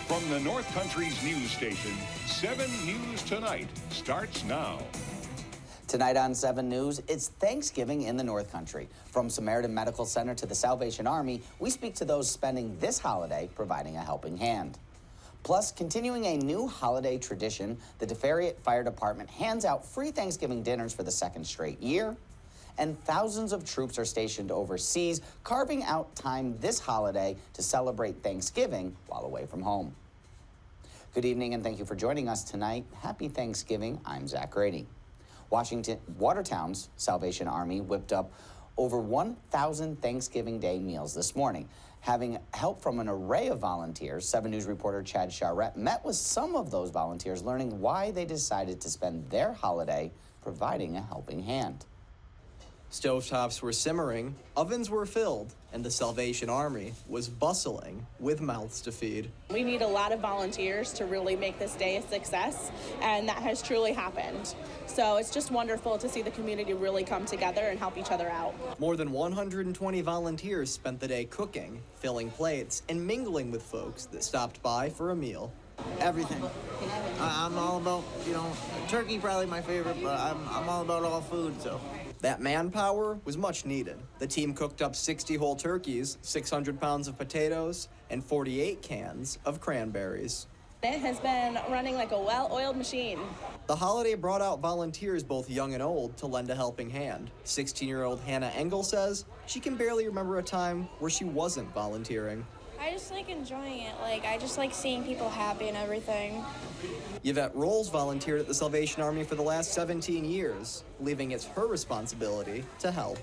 From the North Country's news station, 7 News Tonight starts now. Tonight on 7 News, it's Thanksgiving in the North Country. From Samaritan Medical Center to the Salvation Army, we speak to those spending this holiday providing a helping hand. Plus, continuing a new holiday tradition, the DeFerriet Fire Department hands out free Thanksgiving dinners for the second straight year. And thousands of troops are stationed overseas, carving out time this holiday to celebrate Thanksgiving while away from home. Good evening and thank you for joining us tonight. Happy Thanksgiving. I'm Zach Grady. Watertown's Salvation Army whipped up over 1,000 Thanksgiving Day meals this morning. Having help from an array of volunteers, 7 News reporter Chad Charette met with some of those volunteers, learning why they decided to spend their holiday providing a helping hand. Stovetops were simmering, ovens were filled, and the Salvation Army was bustling with mouths to feed. We need a lot of volunteers to really make this day a success, and that has truly happened. So it's just wonderful to see the community really come together and help each other out. More than 120 volunteers spent the day cooking, filling plates, and mingling with folks that stopped by for a meal. Everything. I'm all about, turkey probably my favorite, but I'm all about all food, so. That manpower was much needed. The team cooked up 60 whole turkeys, 600 pounds of potatoes, and 48 cans of cranberries. It has been running like a well-oiled machine. The holiday brought out volunteers both young and old to lend a helping hand. 16-year-old Hannah Engel says she can barely remember a time where she wasn't volunteering. I just like enjoying it. I just like seeing people happy and everything. Yvette Rolls volunteered at the Salvation Army for the last 17 years, believing it's her responsibility to help.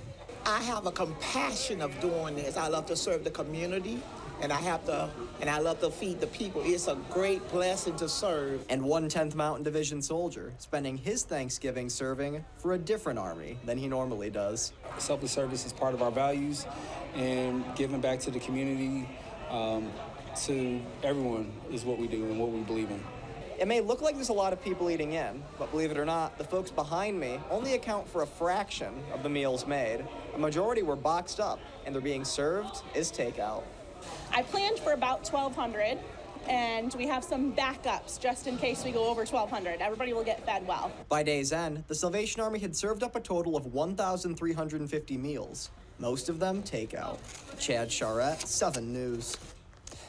I have a compassion of doing this. I love to serve the community, and I love to feed the people. It's a great blessing to serve. And one 10th Mountain Division soldier spending his Thanksgiving serving for a different army than he normally does. Selfless service is part of our values, and giving back to the community, to everyone is what we do and what we believe in. It may look like there's a lot of people eating in, but believe it or not, the folks behind me only account for a fraction of the meals made. A majority were boxed up, and they're being served as takeout. I planned for about 1,200, and we have some backups just in case we go over 1,200. Everybody will get fed well. By day's end, the Salvation Army had served up a total of 1,350 meals, most of them takeout. Chad Charette, 7 News.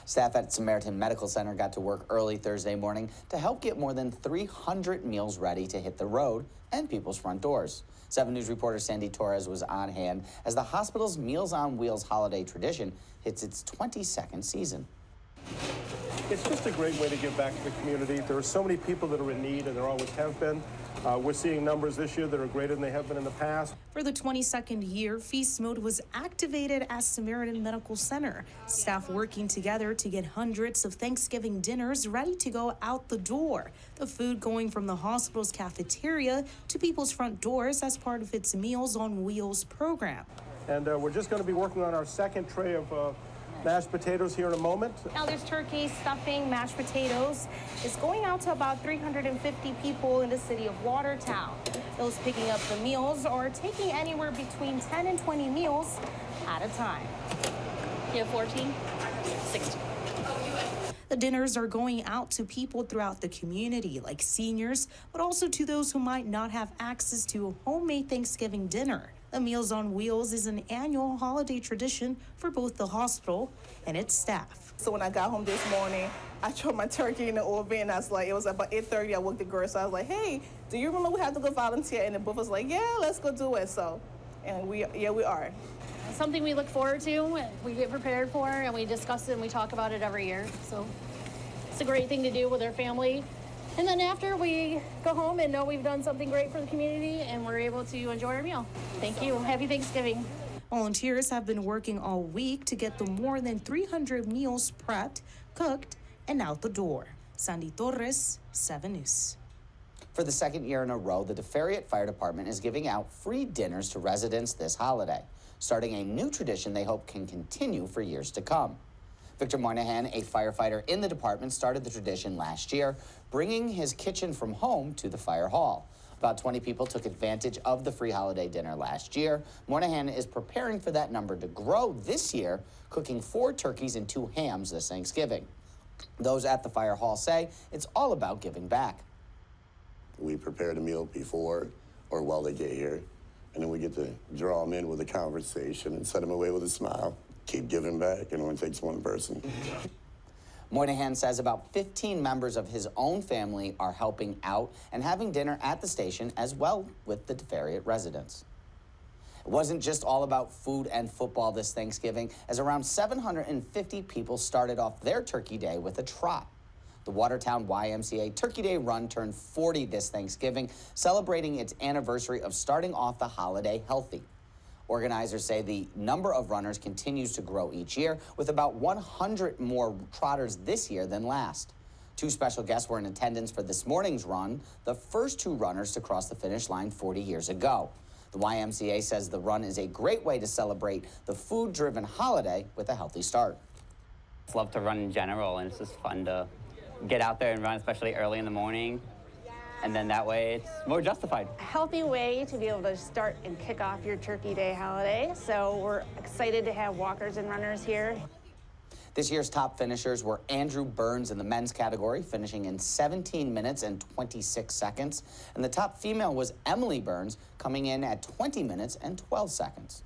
Staff at Samaritan Medical Center got to work early Thursday morning to help get more than 300 meals ready to hit the road and people's front doors. 7 News reporter Sandy Torres was on hand as the hospital's Meals on Wheels holiday tradition hits its 22nd season. It's just a great way to give back to the community. There are so many people that are in need, and there always have been. We're seeing numbers this year that are greater than they have been in the past. For the 22nd year, Feast Mode was activated at Samaritan Medical Center. Staff working together to get hundreds of Thanksgiving dinners ready to go out the door. The food going from the hospital's cafeteria to people's front doors as part of its Meals on Wheels program. And we're just going to be working on our second tray of mashed potatoes here in a moment. Now there's turkey, stuffing, mashed potatoes. It's going out to about 350 people in the city of Watertown. Those picking up the meals are taking anywhere between 10 and 20 meals at a time. You have 14? 16. The dinners are going out to people throughout the community, like seniors, but also to those who might not have access to a homemade Thanksgiving dinner. The Meals on Wheels is an annual holiday tradition for both the hospital and its staff. So when I got home this morning, I threw my turkey in the oven. It was about 8:30. I woke the girl, so I was like, hey, do you remember we have to go volunteer? And the both was like, yeah, let's go do it. So, and we are. Something we look forward to, we get prepared for, and we discuss it and we talk about it every year. So it's a great thing to do with our family. And then after, we go home and know we've done something great for the community and we're able to enjoy our meal. Thank you. Happy Thanksgiving. Volunteers have been working all week to get the more than 300 meals prepped, cooked, and out the door. Sandy Torres, 7 News. For the second year in a row, the DeFerriet Fire Department is giving out free dinners to residents this holiday, starting a new tradition they hope can continue for years to come. Victor Moynihan, a firefighter in the department, started the tradition last year, bringing his kitchen from home to the fire hall. About 20 people took advantage of the free holiday dinner last year. Moynihan is preparing for that number to grow this year, cooking 4 turkeys and 2 hams this Thanksgiving. Those at the fire hall say it's all about giving back. We prepare the meal before or while they get here, and then we get to draw them in with a conversation and set them away with a smile. Keep giving back, and it only takes one person. Moynihan says about 15 members of his own family are helping out and having dinner at the station as well with the DeFerriet residents. It wasn't just all about food and football this Thanksgiving, as around 750 people started off their Turkey Day with a trot. The Watertown YMCA Turkey Day Run turned 40 this Thanksgiving, celebrating its anniversary of starting off the holiday healthy. Organizers say the number of runners continues to grow each year, with about 100 more trotters this year than last. 2 special guests were in attendance for this morning's run, the first 2 runners to cross the finish line 40 years ago. The YMCA says the run is a great way to celebrate the food-driven holiday with a healthy start. I love to run in general, and it's just fun to get out there and run, especially early in the morning. And then that way it's more justified. A healthy way to be able to start and kick off your Turkey Day holiday. So we're excited to have walkers and runners here. This year's top finishers were Andrew Burns in the men's category, finishing in 17 minutes and 26 seconds. And the top female was Emily Burns, coming in at 20 minutes and 12 seconds.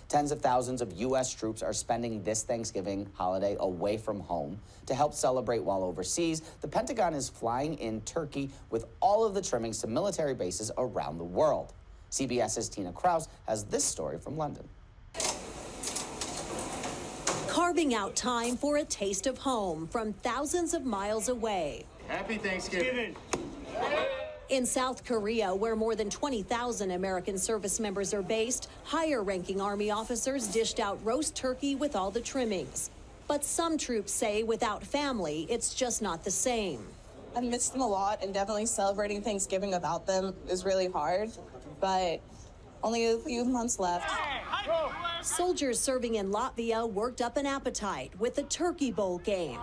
Tens of thousands of U.S. troops are spending this Thanksgiving holiday away from home. To help celebrate while overseas, the Pentagon is flying in Turkey with all of the trimmings to military bases around the world. CBS's Tina Krause has this story from London. Carving out time for a taste of home from thousands of miles away. Happy Thanksgiving. In South Korea, where more than 20,000 American service members are based, higher-ranking Army officers dished out roast turkey with all the trimmings. But some troops say without family, it's just not the same. I miss them a lot, and definitely celebrating Thanksgiving without them is really hard, but only a few months left. Soldiers serving in Latvia worked up an appetite with the Turkey Bowl game,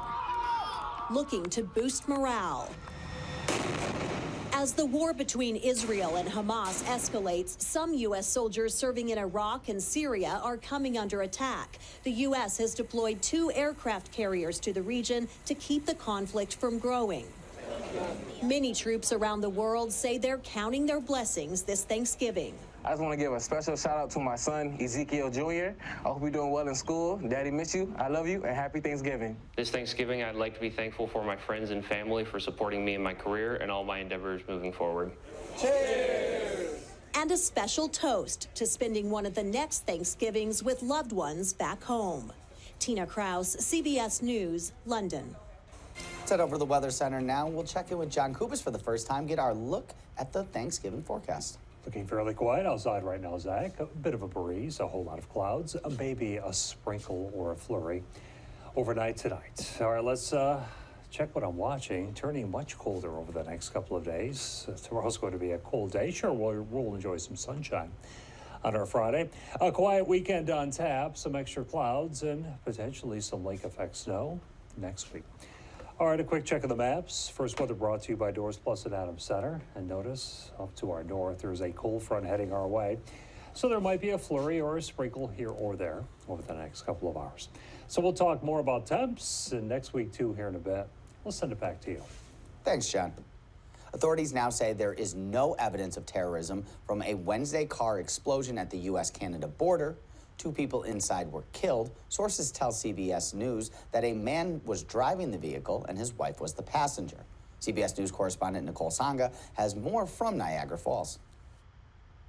looking to boost morale. As the war between Israel and Hamas escalates, some U.S. soldiers serving in Iraq and Syria are coming under attack. The U.S. has deployed 2 aircraft carriers to the region to keep the conflict from growing. Many troops around the world say they're counting their blessings this Thanksgiving. I just want to give a special shout out to my son, Ezekiel Jr. I hope you're doing well in school. Daddy miss you. I love you, and happy Thanksgiving. This Thanksgiving, I'd like to be thankful for my friends and family for supporting me in my career and all my endeavors moving forward. Cheers! And a special toast to spending one of the next Thanksgivings with loved ones back home. Tina Krause, CBS News, London. Let's head over to the Weather Center now. We'll check in with John Kubis for the first time, get our look at the Thanksgiving forecast. Looking fairly quiet outside right now, Zach. A bit of a breeze, a whole lot of clouds, maybe a sprinkle or a flurry overnight tonight. All right, let's check what I'm watching. Turning much colder over the next couple of days. Tomorrow's going to be a cold day. Sure, we'll enjoy some sunshine on our Friday. A quiet weekend on tap, some extra clouds, and potentially some lake effect snow next week. All right, a quick check of the maps. First weather brought to you by Doors Plus at Adams Center. And notice, up to our north, there's a cold front heading our way. So there might be a flurry or a sprinkle here or there over the next couple of hours. So we'll talk more about temps and next week, too, here in a bit. We'll send it back to you. Thanks, John. Authorities now say there is no evidence of terrorism from a Wednesday car explosion at the U.S.-Canada border. 2 people inside were killed. Sources tell CBS News that a man was driving the vehicle and his wife was the passenger. CBS News correspondent Nicole Sanga has more from Niagara Falls.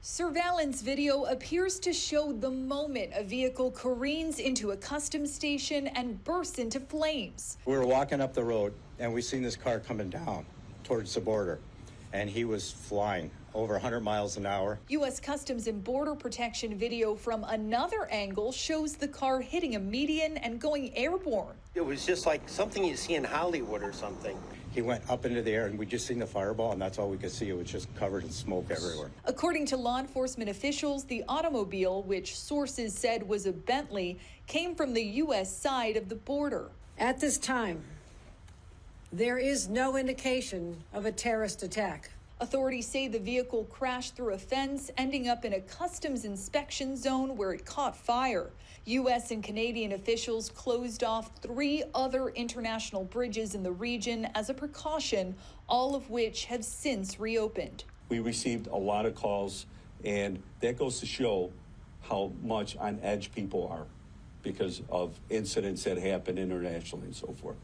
Surveillance video appears to show the moment a vehicle careens into a customs station and bursts into flames. We were walking up the road and we seen this car coming down towards the border, and he was flying over 100 miles an hour. U.S. Customs and Border Protection video from another angle shows the car hitting a median and going airborne. It was just like something you see in Hollywood or something. He went up into the air and we just seen the fireball, and that's all we could see. It was just covered in smoke everywhere. According to law enforcement officials, the automobile, which sources said was a Bentley, came from the U.S. side of the border. At this time, there is no indication of a terrorist attack. Authorities say the vehicle crashed through a fence, ending up in a customs inspection zone where it caught fire. U.S. and Canadian officials closed off 3 other international bridges in the region as a precaution, all of which have since reopened. We received a lot of calls, and that goes to show how much on edge people are because of incidents that happen internationally and so forth.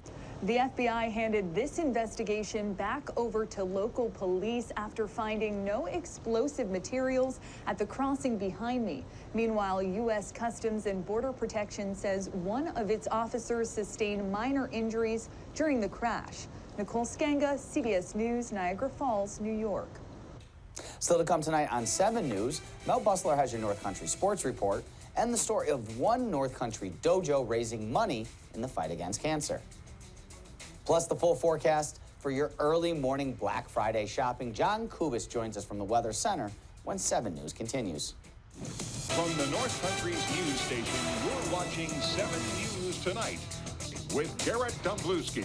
The FBI handed this investigation back over to local police after finding no explosive materials at the crossing behind me. Meanwhile, U.S. Customs and Border Protection says one of its officers sustained minor injuries during the crash. Nicole Skanga, CBS News, Niagara Falls, New York. Still to come tonight on 7 News, Mel Busler has your North Country Sports Report and the story of one North Country dojo raising money in the fight against cancer. Plus the full forecast for your early morning Black Friday shopping. John Kubis joins us from the Weather Center when 7 News continues. From the North Country's news station, you're watching 7 News Tonight with Garrett Dumbluski.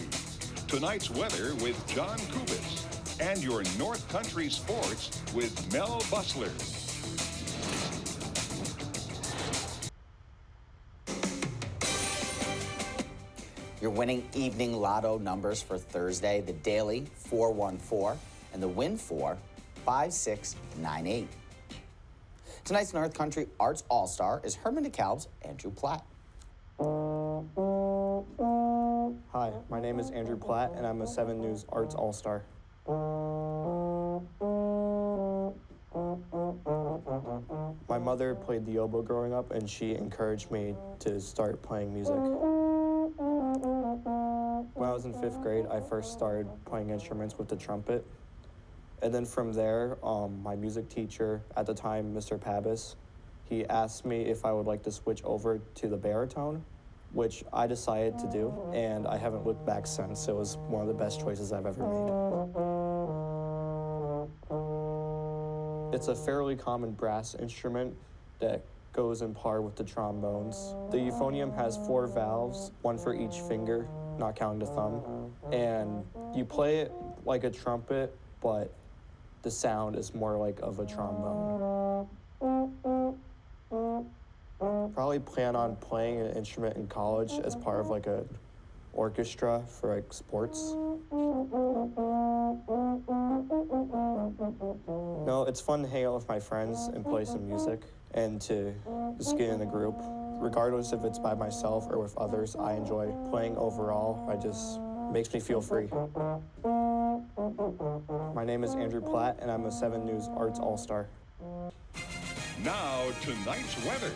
Tonight's weather with John Kubis. And your North Country sports with Mel Busler. Your winning evening lotto numbers for Thursday, the daily 414 and the win 4 5698. Tonight's North Country Arts All-Star is Herman DeKalb's Andrew Platt. Hi, my name is Andrew Platt, and I'm a 7 News Arts All-Star. My mother played the oboe growing up, and she encouraged me to start playing music. When I was in 5th grade, I first started playing instruments with the trumpet. And then from there, my music teacher at the time, Mr. Pabis, he asked me if I would like to switch over to the baritone, which I decided to do, and I haven't looked back since. It was one of the best choices I've ever made. It's a fairly common brass instrument that goes in par with the trombones. The euphonium has 4 valves, 1 for each finger, not counting the thumb. And you play it like a trumpet, but the sound is more like of a trombone. Probably plan on playing an instrument in college as part of like a orchestra for like sports. No, it's fun to hang out with my friends and play some music and to just get in a group. Regardless if it's by myself or with others, I enjoy playing overall. Makes me feel free. My name is Andrew Platt, and I'm a 7 News Arts All-Star. Now, tonight's weather.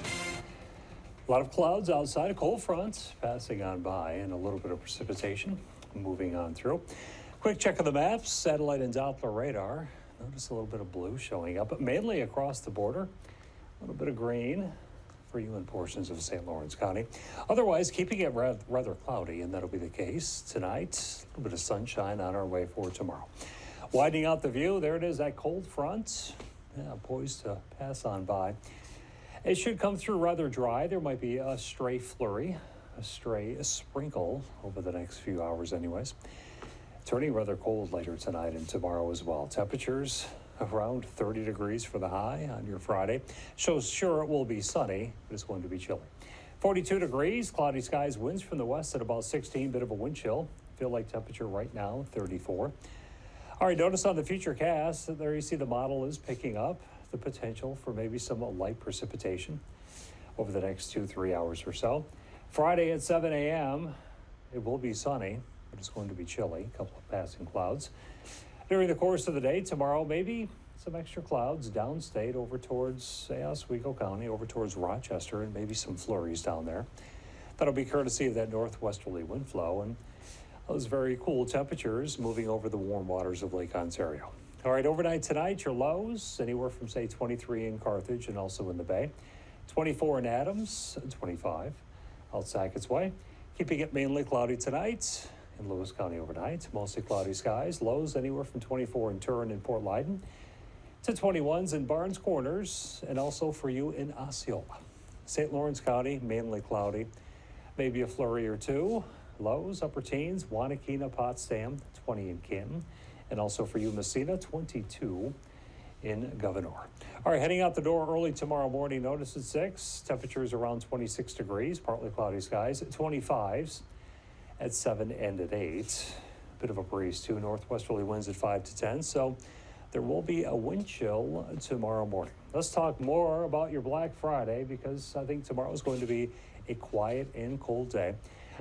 A lot of clouds outside, a cold front passing on by, and a little bit of precipitation moving on through. Quick check of the maps, satellite and Doppler radar. Notice a little bit of blue showing up, but mainly across the border. A little bit of green for you in portions of St. Lawrence County. Otherwise, keeping it rather cloudy, and that'll be the case tonight. A little bit of sunshine on our way for tomorrow. Widening out the view, there it is, that cold front. Yeah, poised to pass on by. It should come through rather dry. There might be a stray flurry, a sprinkle over the next few hours anyways. Turning rather cold later tonight and tomorrow as well. Temperatures around 30 degrees for the high on your Friday. Shows sure it will be sunny, but it's going to be chilly. 42 degrees, cloudy skies, winds from the west at about 16, bit of a wind chill. Feel like temperature right now, 34. All right, notice on the futurecast, there you see the model is picking up the potential for maybe some light precipitation over the next 2-3 hours or so. Friday at 7 a.m., it will be sunny, but it's going to be chilly, a couple of passing clouds. During the course of the day, tomorrow, maybe some extra clouds downstate over towards Oswego County, over towards Rochester, and maybe some flurries down there. That'll be courtesy of that northwesterly wind flow and those very cool temperatures moving over the warm waters of Lake Ontario. All right, overnight tonight, your lows anywhere from, say, 23 in Carthage and also in the Bay, 24 in Adams, 25 out Sackett's Way. Keeping it mainly cloudy tonight in Lewis County overnight, mostly cloudy skies. Lows anywhere from 24 in Turin and Port Leyden to 21s in Barnes Corners and also for you in Osceola. St. Lawrence County, mainly cloudy, maybe a flurry or two. Lows, upper teens, Wanakina, Potsdam, 20 in Canton, And also for you, Messina, 22 in Governor. All right, heading out the door early tomorrow morning. Notice at 6, temperatures around 26 degrees, partly cloudy skies, 25s at 7 and at 8. Bit of a breeze too, northwesterly winds at 5 to 10. So there will be a wind chill tomorrow morning. Let's talk more about your Black Friday, because I think tomorrow is going to be a quiet and cold day.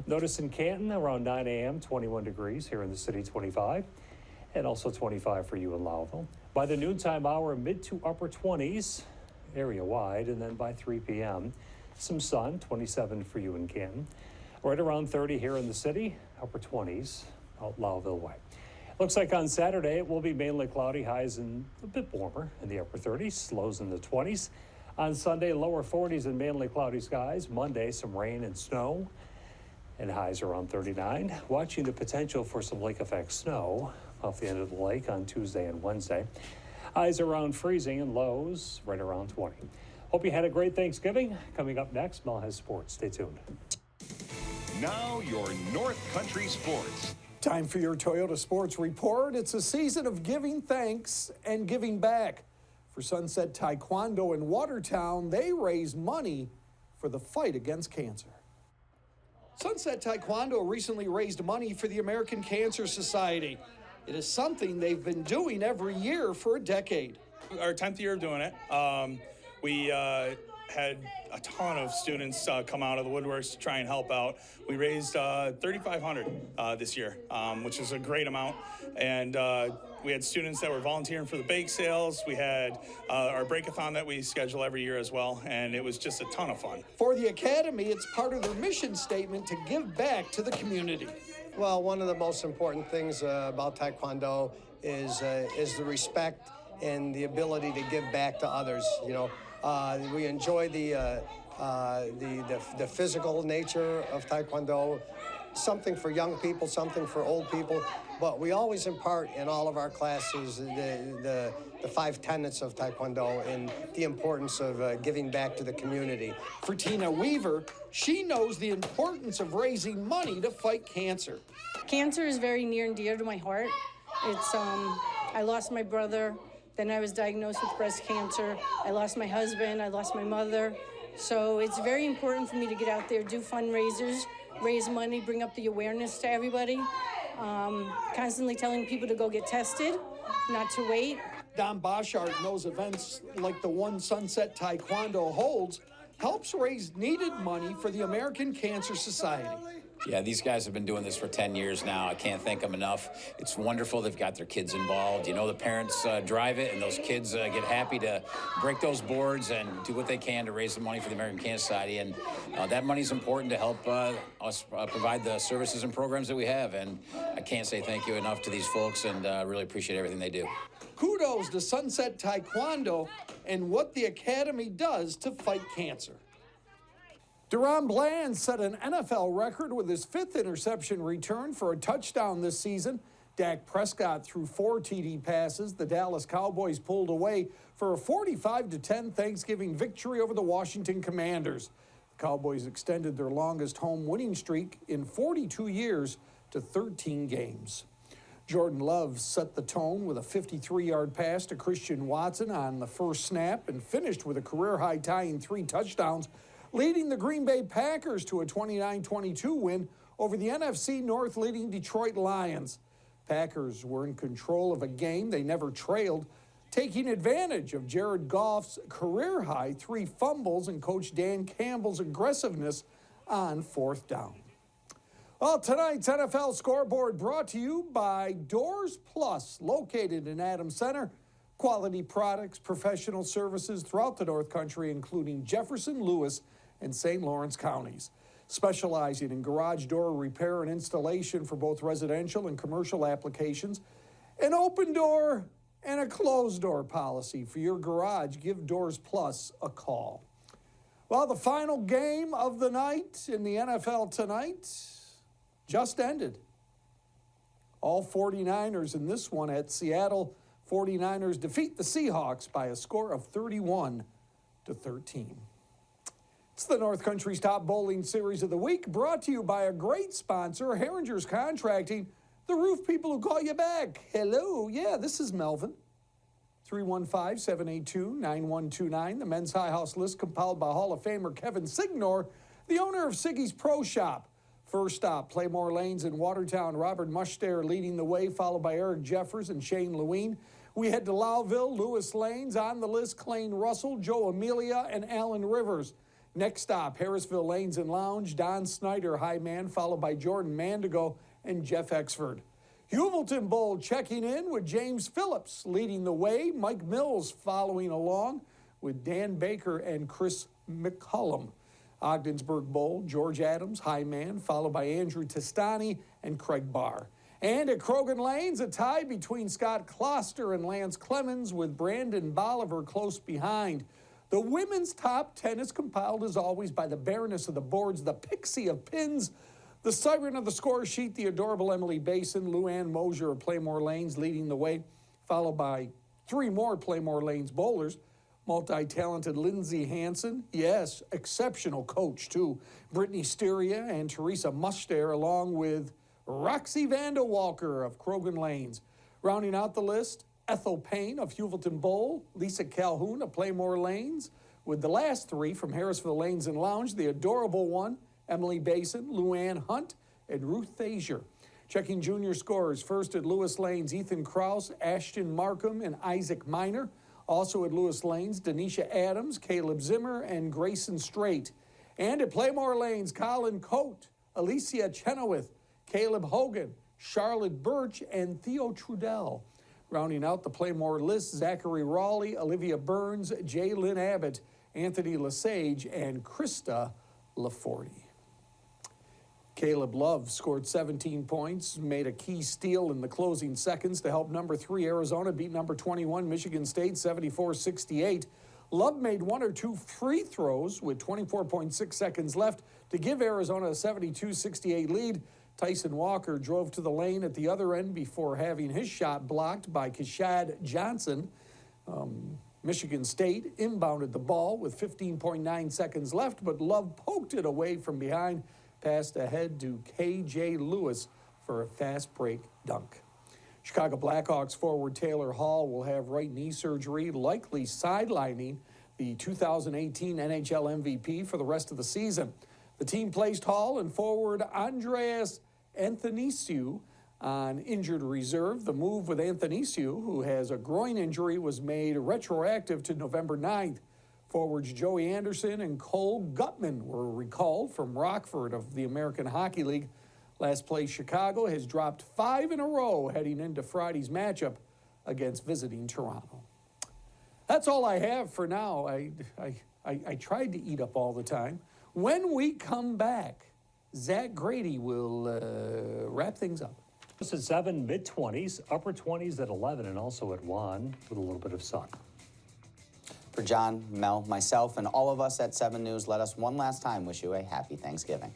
Notice in Canton around 9 a.m., 21 degrees. Here in the city, 25. And also 25 for you in Lowville. By the noontime hour, mid to upper 20s, area-wide, and then by 3 p.m., some sun, 27 for you in Canton. Right around 30 here in the city, upper 20s out Lowville way. Looks like on Saturday it will be mainly cloudy, highs and a bit warmer in the upper 30s, lows in the 20s. On Sunday, lower 40s and mainly cloudy skies. Monday, some rain and snow, and highs around 39. Watching the potential for some lake effect snow off the end of the lake on Tuesday and Wednesday. Highs around freezing and lows right around 20. Hope you had a great Thanksgiving. Coming up next, Mel has sports. Stay tuned. Now your North Country sports. Time for your Toyota Sports Report. It's a season of giving thanks and giving back. For Sunset Taekwondo in Watertown, they raise money for the fight against cancer. Sunset Taekwondo recently raised money for the American Cancer Society. It is something they've been doing every year for a decade. Our 10th year of doing it. We had a ton of students come out of the woodworks to try and help out. We raised $3,500 this year, which is a great amount. And we had students that were volunteering for the bake sales. We had our breakathon that we schedule every year as well, and it was just a ton of fun. For the Academy, it's part of their mission statement to give back to the community. Well, one of the most important things about Taekwondo is the respect and the ability to give back to others. You know, we enjoy the physical nature of Taekwondo, something for young people, something for old people, but we always impart in all of our classes the 5 tenets of Taekwondo and the importance of giving back to the community. For Tina Weaver, she knows the importance of raising money to fight cancer. Cancer is very near and dear to my heart. It's I lost my brother, then I was diagnosed with breast cancer. I lost my husband, I lost my mother. So it's very important for me to get out there, do fundraisers, raise money, bring up the awareness to everybody. Constantly telling people to go get tested, not to wait. Don Boschart knows events like the one Sunset Taekwondo holds helps raise needed money for the American Cancer Society. Yeah, these guys have been doing this for 10 years now. I can't thank them enough. It's wonderful they've got their kids involved. You know, the parents drive it, and those kids get happy to break those boards and do what they can to raise the money for the American Cancer Society. And that money's important to help us provide the services and programs that we have. And I can't say thank you enough to these folks, and really appreciate everything they do. Kudos to Sunset Taekwondo and what the Academy does to fight cancer. Deron Bland set an NFL record with his 5th interception return for a touchdown this season. Dak Prescott threw 4 TD passes. The Dallas Cowboys pulled away for a 45-10 Thanksgiving victory over the Washington Commanders. The Cowboys extended their longest home winning streak in 42 years to 13 games. Jordan Love set the tone with a 53-yard pass to Christian Watson on the first snap and finished with a career-high tying 3 touchdowns, leading the Green Bay Packers to a 29-22 win over the NFC North leading Detroit Lions. Packers were in control of a game they never trailed, taking advantage of Jared Goff's career-high 3 fumbles and Coach Dan Campbell's aggressiveness on 4th down. Well, tonight's NFL scoreboard brought to you by Doors Plus, located in Adams Center. Quality products, professional services throughout the North Country, including Jefferson, Lewis, and St. Lawrence counties. Specializing in garage door repair and installation for both residential and commercial applications. An open door and a closed door policy for your garage. Give Doors Plus a call. Well, the final game of the night in the NFL tonight just ended. All 49ers in this one at Seattle. 49ers defeat the Seahawks by a score of 31-13. It's the North Country's top bowling series of the week, brought to you by a great sponsor, Herringer's Contracting, The roof people who call you back. Hello, yeah, this is Melvin. 315-782-9129. The men's high house list compiled by Hall of Famer Kevin Signor, the owner of Siggy's Pro Shop. First stop, Playmore Lanes in Watertown. Robert Mushter leading the way, followed by Eric Jeffers and Shane Lewine. We head to Lowville, Lewis Lanes. On the list, Clayne Russell, Joe Amelia, and Alan Rivers. Next stop, Harrisville Lanes and Lounge. Don Snyder, high man, followed by Jordan Mandigo and Jeff Exford. Huvilton Bowl checking in with James Phillips leading the way. Mike Mills following along with Dan Baker and Chris McCullum. Ogdensburg Bowl, George Adams, high man, followed by Andrew Testani and Craig Barr. And at Krogan Lanes, a tie between Scott Kloster and Lance Clemens with Brandon Bolivar close behind. The women's top 10 is compiled as always by the Baroness of the Boards, the Pixie of Pins, the siren of the score sheet, the adorable Emily Basin, Luann Mosier of Playmore Lanes leading the way, followed by 3 more Playmore Lanes bowlers. Multi-talented Lindsay Hansen, yes, exceptional coach too. Brittany Styria and Teresa Muster, along with Roxy Vandewalker of Krogan Lanes. Rounding out the list, Ethel Payne of Huvilton Bowl, Lisa Calhoun of Playmore Lanes, with the last 3 from Harrisville Lanes and Lounge, the adorable one, Emily Basin, Luann Hunt, and Ruth Thazier. Checking junior scores, first at Lewis Lanes, Ethan Krause, Ashton Markham, and Isaac Miner. Also at Lewis Lanes, Denisha Adams, Caleb Zimmer, and Grayson Strait. And at Playmore Lanes, Colin Coate, Alicia Chenoweth, Caleb Hogan, Charlotte Birch, and Theo Trudell. Rounding out the Playmore list, Zachary Raleigh, Olivia Burns, Jay-Lynn Abbott, Anthony Lesage, and Krista LaForty. Caleb Love scored 17 points, made a key steal in the closing seconds to help number 3 Arizona beat number 21 Michigan State 74-68. Love made 1 or 2 free throws with 24.6 seconds left to give Arizona a 72-68 lead. Tyson Walker drove to the lane at the other end before having his shot blocked by Kashad Johnson. Michigan State inbounded the ball with 15.9 seconds left, but Love poked it away from behind, passed ahead to K.J. Lewis for a fast break dunk. Chicago Blackhawks forward Taylor Hall will have right knee surgery, likely sidelining the 2018 NHL MVP for the rest of the season. The team placed Hall and forward Andreas Athanasiou on injured reserve. The move with Athanasiou, who has a groin injury, was made retroactive to November 9th. Forwards Joey Anderson and Cole Gutman were recalled from Rockford of the American Hockey League. Last place Chicago has dropped 5 in a row heading into Friday's matchup against visiting Toronto. That's all I have for now. I tried to eat up all the time. When we come back, Zach Grady will wrap things up. This is 7, mid-20s, upper 20s at 11, and also at 1 with a little bit of sun. For John, Mel, myself, and all of us at 7 News, let us one last time wish you a happy Thanksgiving.